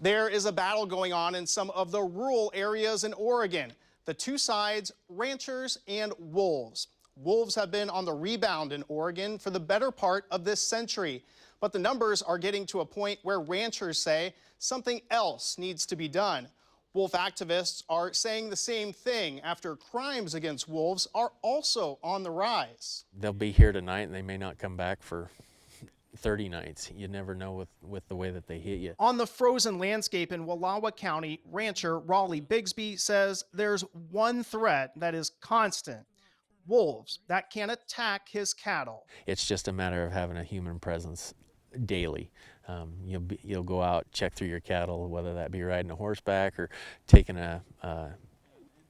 There is a battle going on in some of the rural areas in Oregon. The two sides, ranchers and wolves. Wolves have been on the rebound in Oregon for the better part of this century, but the numbers are getting to a point where ranchers say something else needs to be done. Wolf activists are saying the same thing after crimes against wolves are also on the rise. They'll be here tonight and they may not come back for 30 nights. You never know with the way that they hit you. On the frozen landscape in Wallowa County, rancher Raleigh Bigsby says there's one threat that is constant: wolves that can attack his cattle. It's just a matter of having a human presence daily. You'll go out, check through your cattle, whether that be riding a horseback or taking a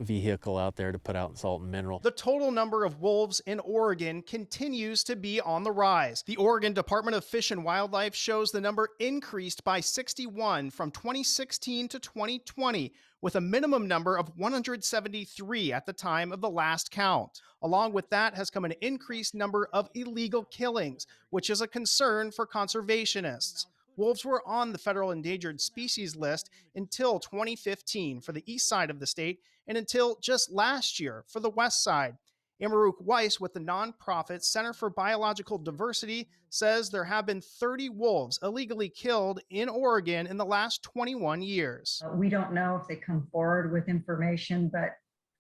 vehicle out there to put out salt and mineral. The total number of wolves in Oregon continues to be on the rise. The Oregon Department of Fish and Wildlife shows the number increased by 61 from 2016 to 2020, with a minimum number of 173 at the time of the last count. Along with that has come an increased number of illegal killings, which is a concern for conservationists. Wolves were on the federal endangered species list until 2015 for the east side of the state and until just last year for the west side. Amarouk Weiss with the nonprofit Center for Biological Diversity says there have been 30 wolves illegally killed in Oregon in the last 21 years. We don't know if they come forward with information, but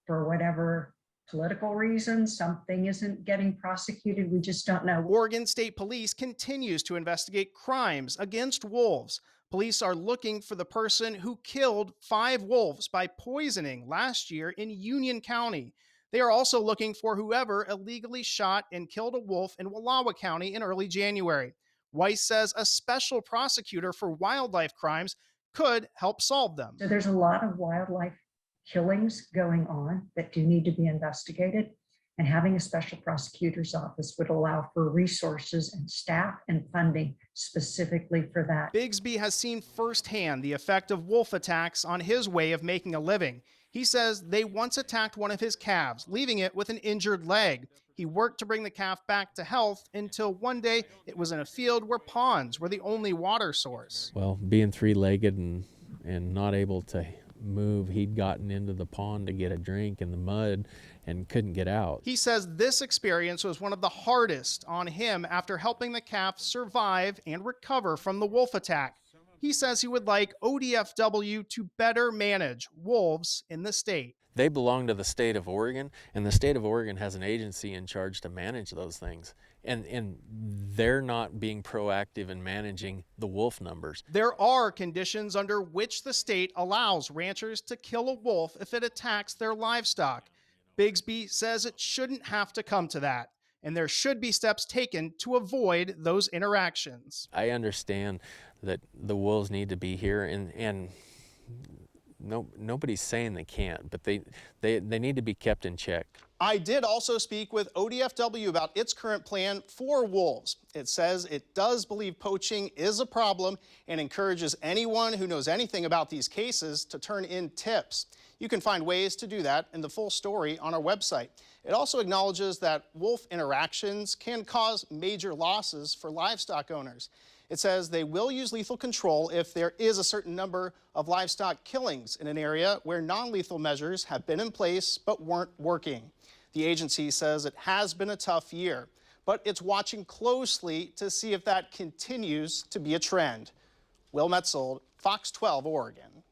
for whatever political reasons, something isn't getting prosecuted. We just don't know. Oregon State Police continues to investigate crimes against wolves. Police are looking for the person who killed 5 wolves by poisoning last year in Union County. They are also looking for whoever illegally shot and killed a wolf in Wallowa County in early January. Weiss says a special prosecutor for wildlife crimes could help solve them. So there's a lot of wildlife killings going on that do need to be investigated, and having a special prosecutor's office would allow for resources and staff and funding specifically for that. Bigsby has seen firsthand the effect of wolf attacks on his way of making a living. He says they once attacked one of his calves, leaving it with an injured leg. He worked to bring the calf back to health until one day it was in a field where ponds were the only water source. Well, being three-legged and not able to move, he'd gotten into the pond to get a drink in the mud and couldn't get out. He says this experience was one of the hardest on him after helping the calf survive and recover from the wolf attack. He says he would like ODFW to better manage wolves in the state. They belong to the state of Oregon, and the state of Oregon has an agency in charge to manage those things. And they're not being proactive in managing the wolf numbers. There are conditions under which the state allows ranchers to kill a wolf if it attacks their livestock. Bigsby says it shouldn't have to come to that, and there should be steps taken to avoid those interactions. I understand that the wolves need to be here, and nobody's saying they can't, but they need to be kept in check. I did also speak with ODFW about its current plan for wolves. It says it does believe poaching is a problem and encourages anyone who knows anything about these cases to turn in tips. You can find ways to do that in the full story on our website. It also acknowledges that wolf interactions can cause major losses for livestock owners. It says they will use lethal control if there is a certain number of livestock killings in an area where non-lethal measures have been in place but weren't working. The agency says it has been a tough year, but it's watching closely to see if that continues to be a trend. Will Metzold, Fox 12, Oregon.